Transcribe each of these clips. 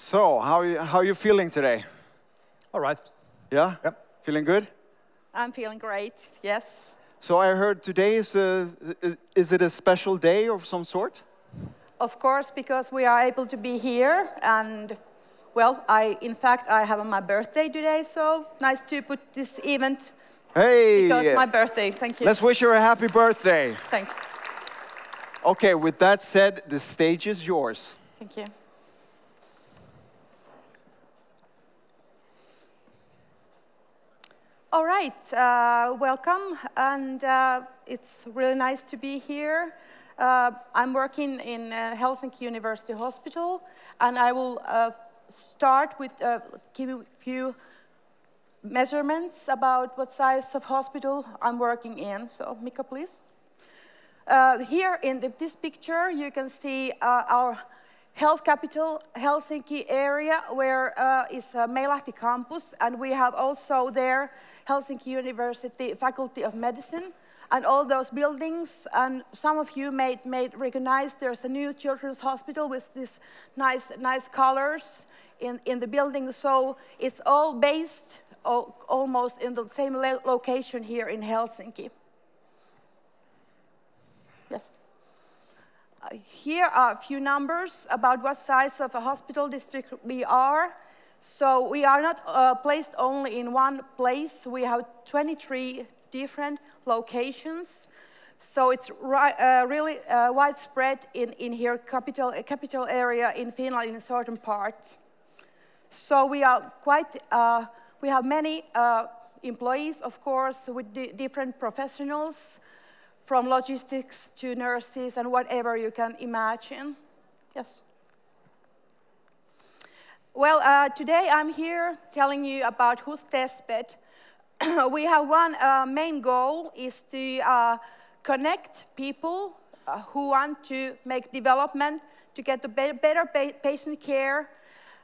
So, how are you feeling today? All right. Yeah? Yep. Feeling good? I'm feeling great, yes. So I heard today is it a special day of some sort? Of course, because we are able to be here, and, well, in fact, I have my birthday today, so nice to put this event. Hey! Because my birthday, thank you. Let's wish her a happy birthday. Thanks. Okay, with that said, the stage is yours. Thank you. All right, welcome, and it's really nice to be here. I'm working in Helsinki University Hospital, and I will start with giving a few measurements about what size of hospital I'm working in. So, Mika, please. Here in this picture, you can see our health capital, Helsinki area, where is Meilahti campus, and we have also there Helsinki University Faculty of Medicine, and all those buildings, and some of you may recognize there's a new children's hospital with these nice colors in the building, so it's all based almost in the same location here in Helsinki. Yes. Here are a few numbers about what size of a hospital district we are. So we are not placed only in one place. We have 23 different locations. So it's really widespread in here, capital area in Finland in certain parts. So we are we have many employees, of course, with different professionals, from logistics to nurses and whatever you can imagine. Yes. Well, today I'm here telling you about HUS testbed. We have one main goal is to connect people who want to make development to get the better patient care.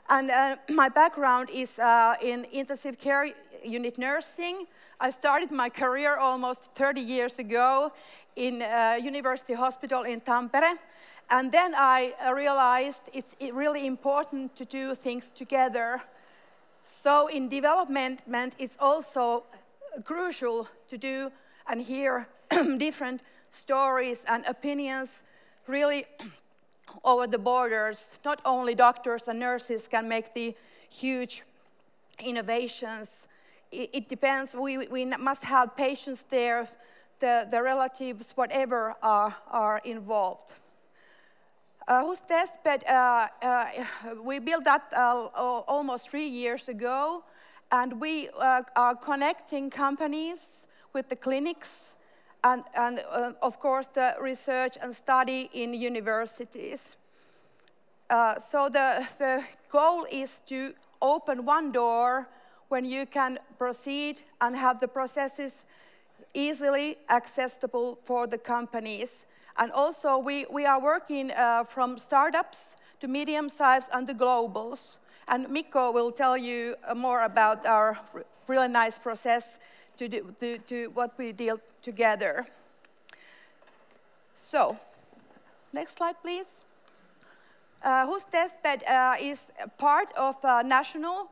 And my background is in intensive care unit nursing. I started my career almost 30 years ago in University Hospital in Tampere. And then I realized it's really important to do things together. So in development, it's also crucial to do and hear different stories and opinions really over the borders. Not only doctors and nurses can make the huge innovations. It depends. We must have patients there, the relatives, whatever are involved. HUS testbed, we built that almost 3 years ago, and we are connecting companies with the clinics and of course, the research and study in universities. So the goal is to open one door when you can proceed and have the processes easily accessible for the companies. And also, we are working from startups to medium-size and the globals. And Mikko will tell you more about our really nice process to what we deal together. So, next slide, please. HUS testbed is part of national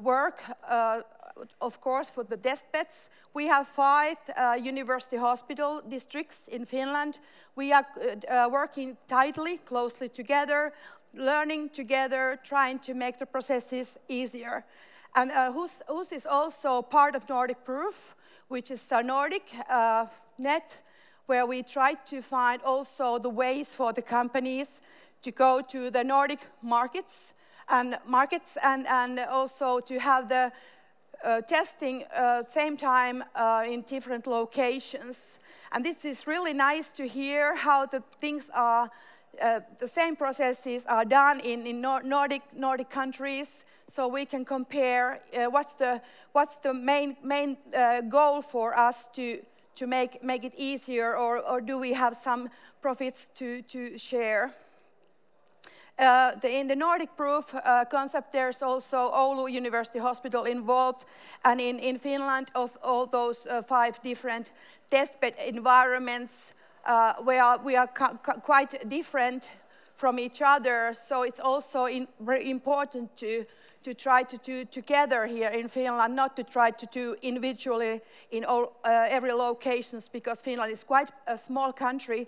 work, of course, for the testbeds. We have 5 university hospital districts in Finland. We are working tightly, closely together, learning together, trying to make the processes easier. And HUS is also part of Nordic Proof, which is a Nordic net, where we try to find also the ways for the companies to go to the Nordic markets and also to have the testing same time in different locations. And this is really nice to hear how the things are, the same processes are done in Nordic countries, so we can compare what's the main goal for us to make it easier, or do we have some profits to share. In the Nordic Proof concept, there's also Oulu University Hospital involved, and in Finland, of all those 5 different testbed environments, where we are quite different from each other. So it's also very important to try to do together here in Finland, not to try to do individually in every locations, because Finland is quite a small country.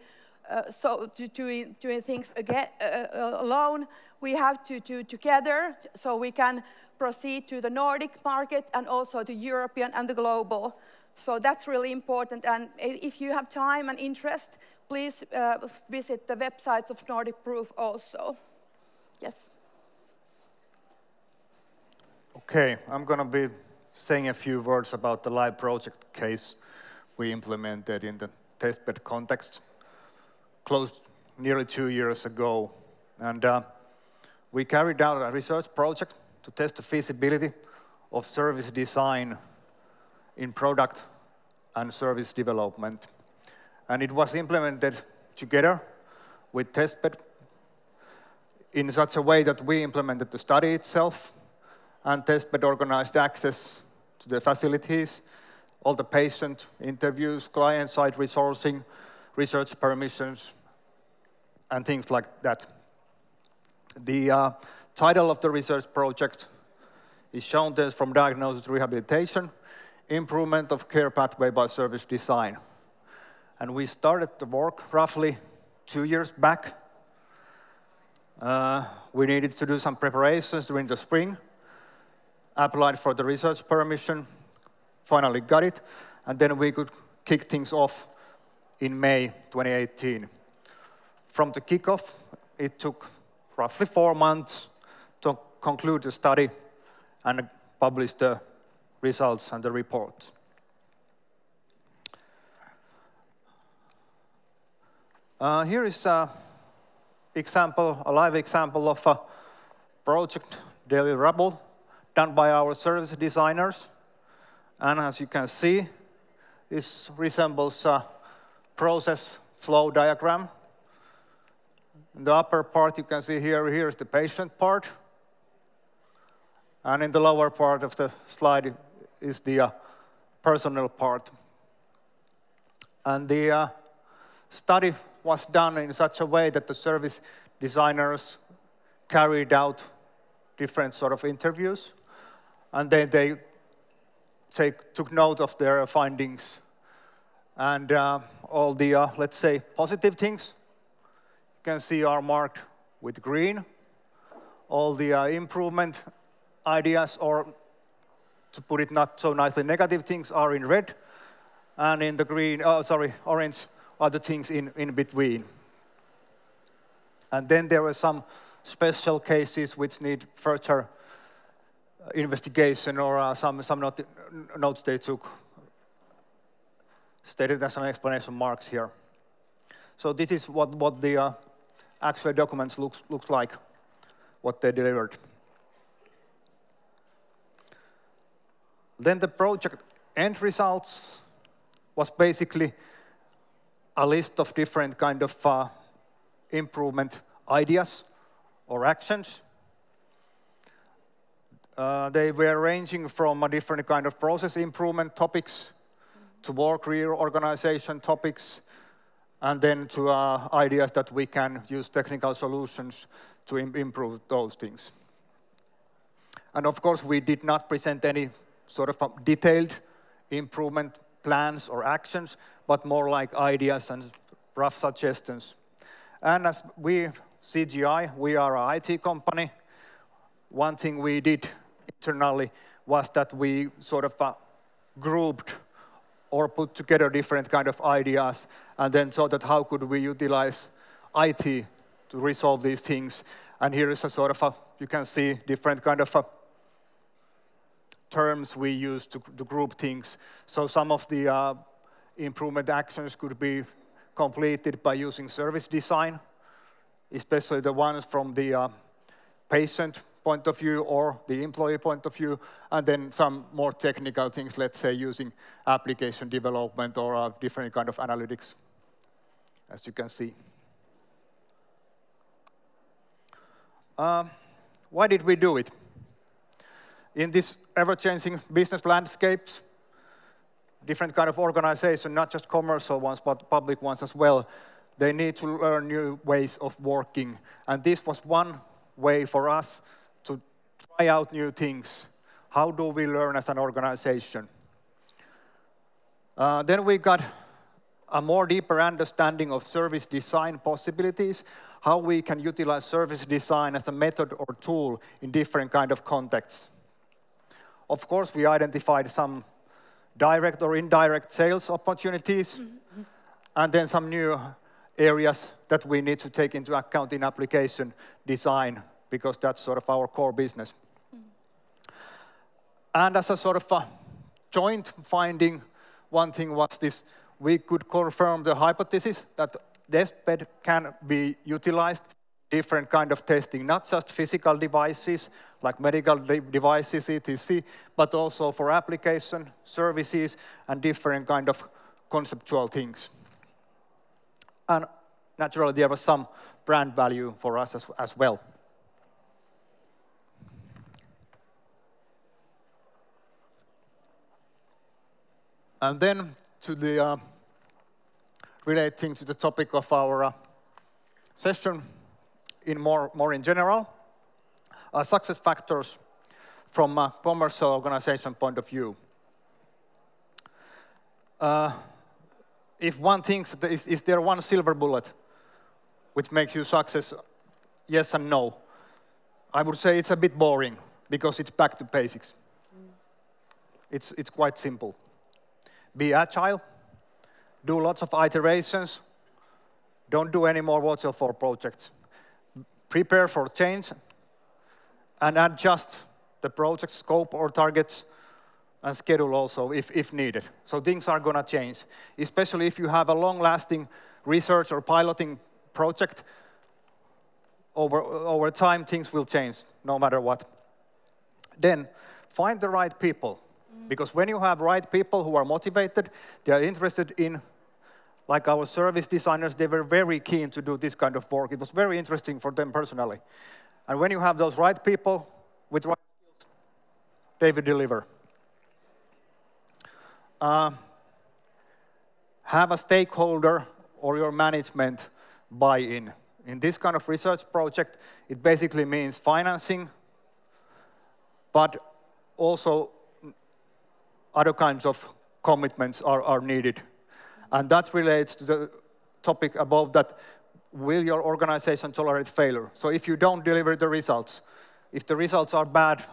So doing things again, alone, we have to do together so we can proceed to the Nordic market and also the European and the global. So that's really important. And if you have time and interest, please visit the websites of Nordic Proof also. Yes. Okay, I'm going to be saying a few words about the live project case we implemented in the testbed context, closed nearly 2 years ago. And we carried out a research project to test the feasibility of service design in product and service development. And it was implemented together with testbed in such a way that we implemented the study itself, and testbed organized access to the facilities, all the patient interviews, client-side resourcing, research permissions, and things like that. The title of the research project is shown there from diagnosis to rehabilitation, improvement of care pathway by service design. And we started the work roughly 2 years back. We needed to do some preparations during the spring, applied for the research permission, finally got it, and then we could kick things off in May 2018. From the kickoff, it took roughly 4 months to conclude the study and publish the results and the report. Here is a live example of a project deliverable done by our service designers. And as you can see, this resembles a process flow diagram. In the upper part, you can see here is the patient part. And in the lower part of the slide is the personnel part. And the study was done in such a way that the service designers carried out different sort of interviews, and then they took note of their findings. And all the, let's say, positive things you can see are marked with green. All the improvement ideas, or to put it not so nicely, negative things are in red, and in the green, orange are the things in between. And then there were some special cases which need further investigation, or some notes they took, stated as an explanation marks here. So this is what the actual documents looks like, what they delivered. Then the project end results was basically a list of different kind of improvement ideas or actions. They were ranging from a different kind of process improvement topics to work reorganization topics, and then to ideas that we can use technical solutions to improve those things. And of course, we did not present any sort of detailed improvement plans or actions, but more like ideas and rough suggestions. And as CGI, we are an IT company. One thing we did internally was that we sort of grouped or put together different kind of ideas, and then thought that how could we utilize IT to resolve these things. And here is a sort of you can see different kind of terms we use to group things. So some of the improvement actions could be completed by using service design, especially the ones from the patient point of view or the employee point of view, and then some more technical things, let's say using application development or different kind of analytics, as you can see. Why did we do it? In this ever-changing business landscapes, different kind of organization, not just commercial ones, but public ones as well, They need to learn new ways of working. And this was one way for us to try out new things. How do we learn as an organization? Then we got a more deeper understanding of service design possibilities, how we can utilize service design as a method or tool in different kind of contexts. Of course, we identified some direct or indirect sales opportunities, and then some new areas that we need to take into account in application design, because that's sort of our core business. And as a sort of a joint finding, one thing was this: we could confirm the hypothesis that testbed can be utilized in different kind of testing, not just physical devices like medical devices, etc., but also for application, services, and different kind of conceptual things. And naturally, there was some brand value for us as well. And then to the relating to the topic of our session in more in general, success factors from a commercial organization point of view. If one thinks, is there one silver bullet which makes you success, yes and no? I would say it's a bit boring, because it's back to basics. It's quite simple. Be agile, do lots of iterations, don't do any more waterfall projects. Prepare for change, and adjust the project scope or targets and schedule also if needed. So things are going to change, especially if you have a long-lasting research or piloting project. Over time, things will change, no matter what. Then, find the right people. Because when you have right people who are motivated, they are interested in, like our service designers, they were very keen to do this kind of work. It was very interesting for them personally. And when you have those right people with right skills, they will deliver. Have a stakeholder or your management buy-in. In this kind of research project, it basically means financing, but also other kinds of commitments are needed. And that relates to the topic above, that will your organization tolerate failure? So if you don't deliver the results, if the results are bad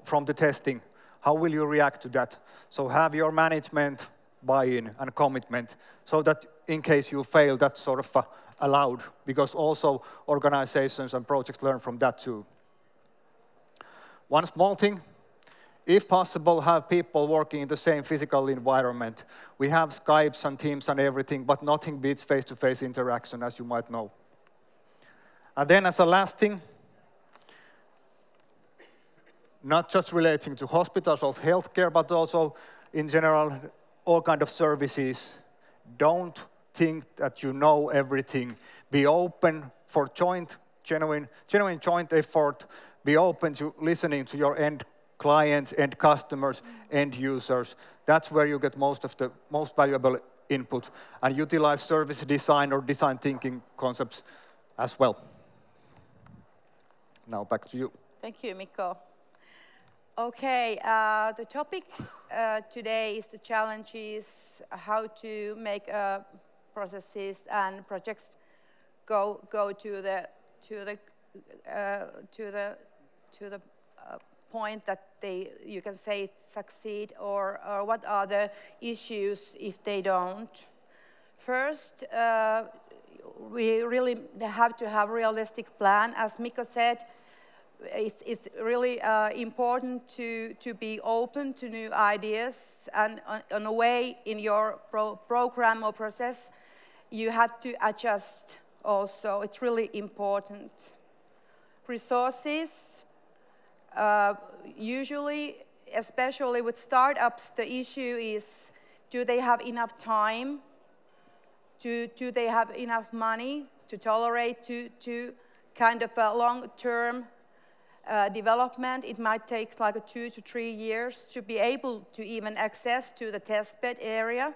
from the testing, how will you react to that? So have your management buy-in and commitment, so that in case you fail, that's sort of allowed, because also organizations and projects learn from that too. One small thing: if possible, have people working in the same physical environment. We have Skypes and Teams and everything, but nothing beats face-to-face interaction, as you might know. And then as a last thing, not just relating to hospitals or healthcare, but also in general, all kinds of services. Don't think that you know everything. Be open for genuine joint effort. Be open to listening to your end clients, end customers, end users. That's where you get most of the most valuable input, and utilize service design or design thinking concepts as well. Now back to you. Thank you, Mikko. Okay, the topic today is the challenges, how to make processes and projects go to the point that you can say it succeed, or what are the issues if they don't. First, we really have to have a realistic plan. As Mikko said, it's really important to be open to new ideas, and on a way in your program or process, you have to adjust also. It's really important. Resources. Usually, especially with startups, the issue is, do they have enough time? Do they have enough money to tolerate to kind of a long-term development? It might take like 2 to 3 years to be able to even access to the testbed area.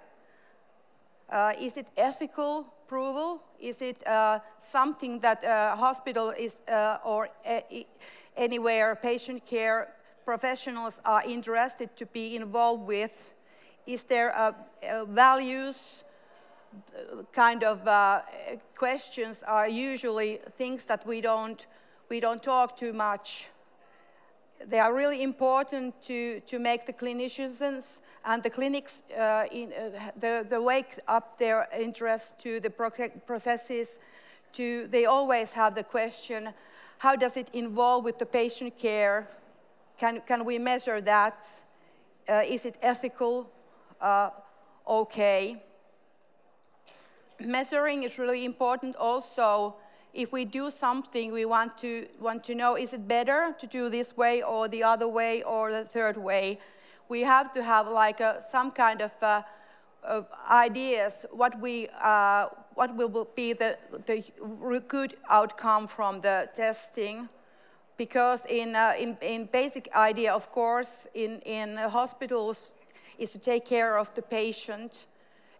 Is it ethical approval? Is it something that a hospital is, or anywhere patient care professionals are interested to be involved with? Is there values? Kind of questions are usually things that we don't talk too much. They are really important to make the clinicians and the clinics the wake up their interest to the processes. They always have the question, how does it involve with the patient care? Can we measure that? Is it ethical? Okay. Measuring is really important also. If we do something, we want to know, is it better to do this way or the other way or the third way? We have to have like some kind of ideas what will be the good outcome from the testing. Because in basic idea, of course, in hospitals is to take care of the patient.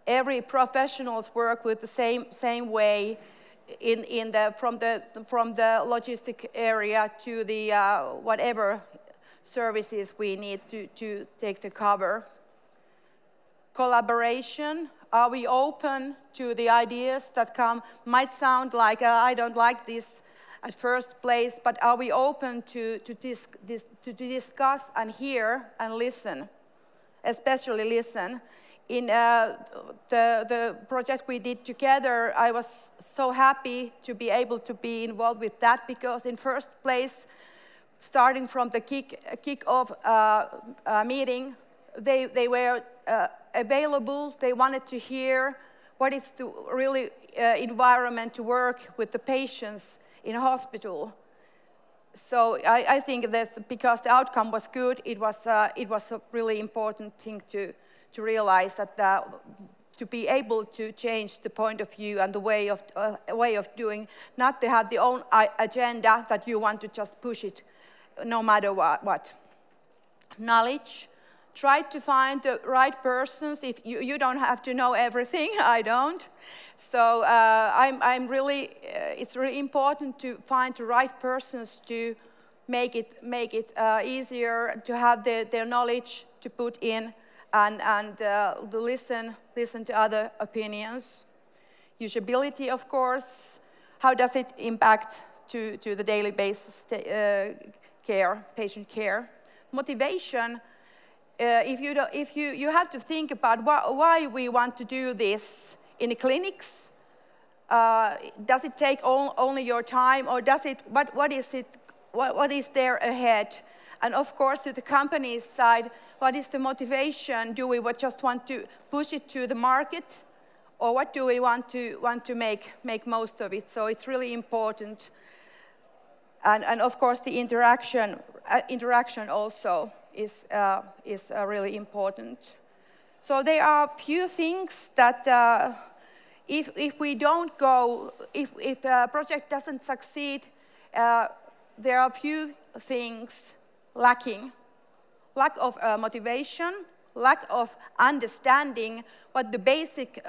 Every professionals work with the same way from the logistic area to the whatever services we need to take the cover. Collaboration. Are we open to the ideas that come? Might sound like I don't like this at first place, but are we open to discuss and hear and listen, especially listen? In the project we did together, I was so happy to be able to be involved with that because in first place, starting from the kick-off meeting, they were available. They wanted to hear what is the really environment to work with the patients in a hospital. So I think that because the outcome was good, it was a really important thing to realize that to be able to change the point of view and the way of doing, not to have the own agenda that you want to just push it no matter what. Knowledge. Try to find the right persons. If you don't have to know everything, I don't. So it's really important to find the right persons to make it easier to have their knowledge to put in and to listen to other opinions. Usability, of course. How does it impact to the daily basis care, patient care? Motivation. If you have to think about why we want to do this in the clinics. Does it take only your time, or does it? What is there ahead? And of course, to the company's side, what is the motivation? Do we just want to push it to the market, or what do we want to make most of it? So it's really important. And of course, the interaction also is really important. So there are a few things that if we don't go, if a project doesn't succeed, there are a few things lacking. Lack of motivation, lack of understanding what the basic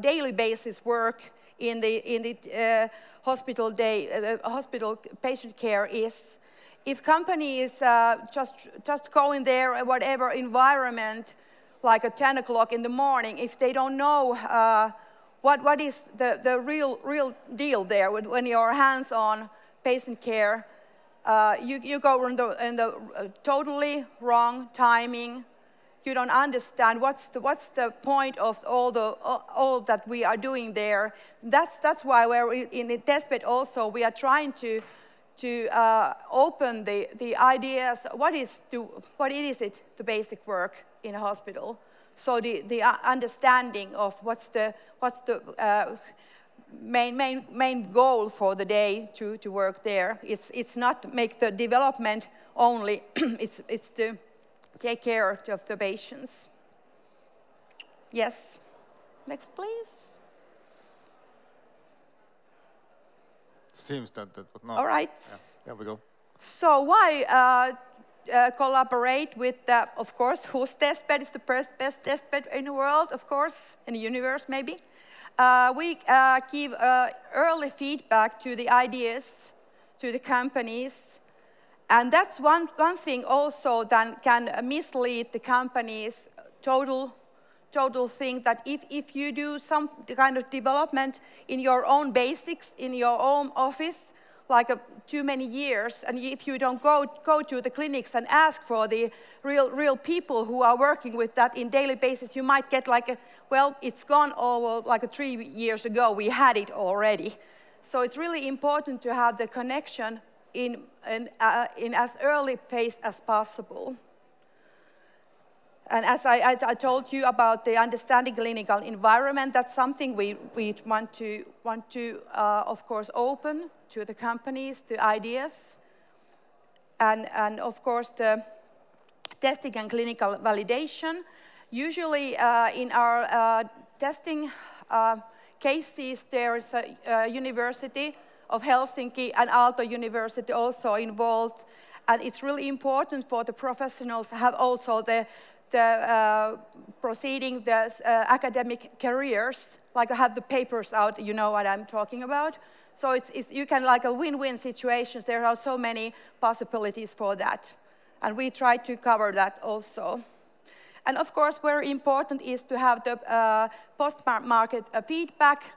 daily basis work in the hospital patient care is. If companies just go in there, whatever environment, like at 10 o'clock in the morning, if they don't know what is the real deal there when you're hands-on patient care, you go in the totally wrong timing. You don't understand what's the point of all that we are doing there. That's why we're in the testbed also. We are trying to open the ideas. What is it the basic work in a hospital? So the understanding of what's the main goal for the day to work there. It's not make the development only. it's to take care of the patients. Yes. Next, please. Seems that was not. All right. Yeah, there we go. So why collaborate with, of course, HUS testbed is the best testbed in the world, of course, in the universe maybe. We give early feedback to the ideas, to the companies. And that's one thing also that can mislead the companies. Total thing that if you do some kind of development in your own basics, in your own office, like too many years, and if you don't go to the clinics and ask for the real people who are working with that in daily basis, you might get like, well, it's gone over like 3 years ago, we had it already. So it's really important to have the connection in as early phase as possible. And as I told you about the understanding clinical environment, that's something we want to of course, open to the companies, the ideas. And of course, the testing and clinical validation. Usually in our testing cases, there is a University of Helsinki and Aalto University also involved. And it's really important for the professionals to have also the proceeding the academic careers, like I have the papers out, you know what I'm talking about. So you can like a win-win situations. There are so many possibilities for that. And we try to cover that also. And of course, very important is to have the post-market feedback.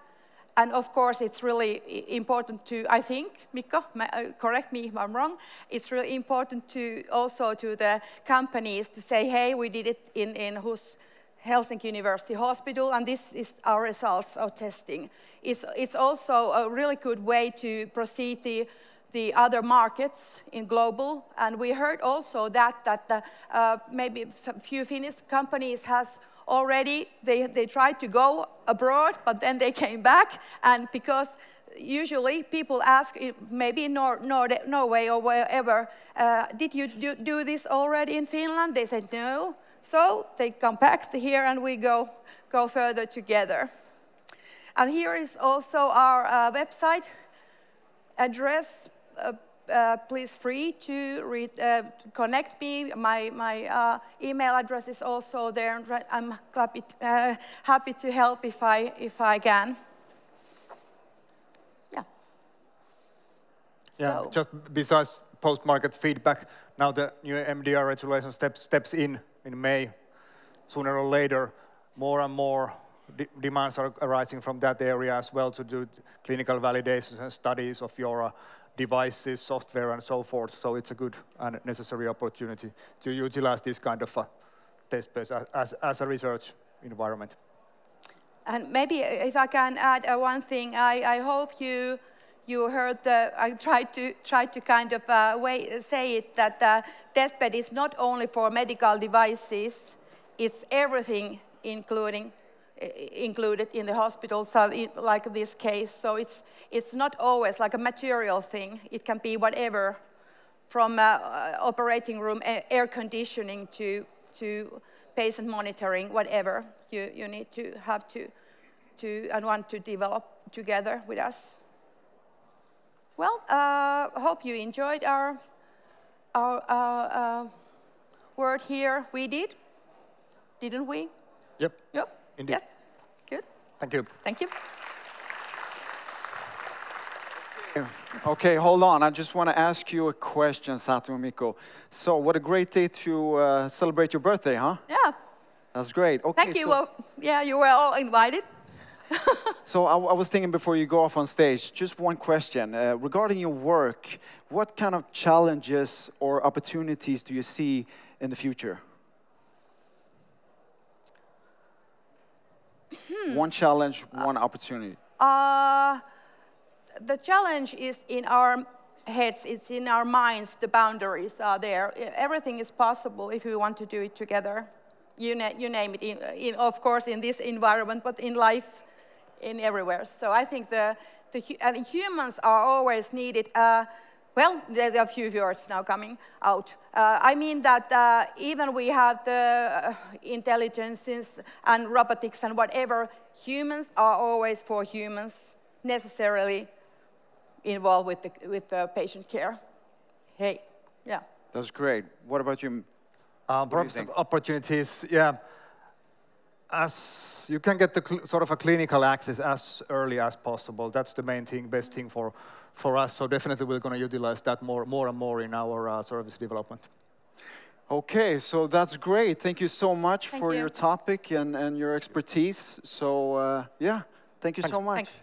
And of course, it's really important to, I think, Mikko, correct me if I'm wrong, it's really important to also to the companies to say, hey, we did it in HUS, Helsinki University Hospital, and this is our results of testing. It's also a really good way to proceed the other markets in global. And we heard also that maybe a few Finnish companies has already, they tried to go abroad, but then they came back, and because usually people ask, maybe in Norway or wherever, did you do this already in Finland? They said no, so they come back here and we go further together. And here is also our website address. Please free to connect me. My email address is also there. I'm happy to help if I can. Yeah. Yeah. So. Just besides post-market feedback, now the new MDR regulation steps in May. Sooner or later, more and more demands are arising from that area as well to do clinical validations and studies of your devices, software, and so forth. So it's a good and necessary opportunity to utilize this kind of test space as a research environment. And maybe if I can add one thing, I hope you heard I tried to kind of say it, that the testbed is not only for medical devices, it's everything included in the hospital, so like this case. So it's not always like a material thing. It can be whatever, from operating room air conditioning to patient monitoring, whatever you need to have to and want to develop together with us. Well, hope you enjoyed our word here. We did, didn't we? Yep. Yep. Indeed. Yep. Good. Thank you. Thank you. Okay, hold on. I just want to ask you a question, Satu and Mikko. So, what a great day to celebrate your birthday, huh? Yeah. That's great. Okay, Thank you. Well, yeah, you were all invited. So I was thinking before you go off on stage, just one question. Regarding your work, what kind of challenges or opportunities do you see in the future? One challenge, one opportunity. The challenge is in our heads, it's in our minds, the boundaries are there. Everything is possible if we want to do it together. You name it, of course, in this environment, but in life, in everywhere. So I think and humans are always needed. Well, there are a few words now coming out. I mean that even we have the intelligences and robotics and whatever, humans are always for humans, necessarily involved with the patient care. Hey, yeah. That's great. What about you? Opportunities, yeah. as you can get the sort of a clinical access as early as possible. That's the main thing, best thing for us. So definitely we're going to utilize that more and more in our service development. Okay, so that's great. Thank you so much Thank for you. your topic and your expertise. So yeah, thank you so much. Thanks.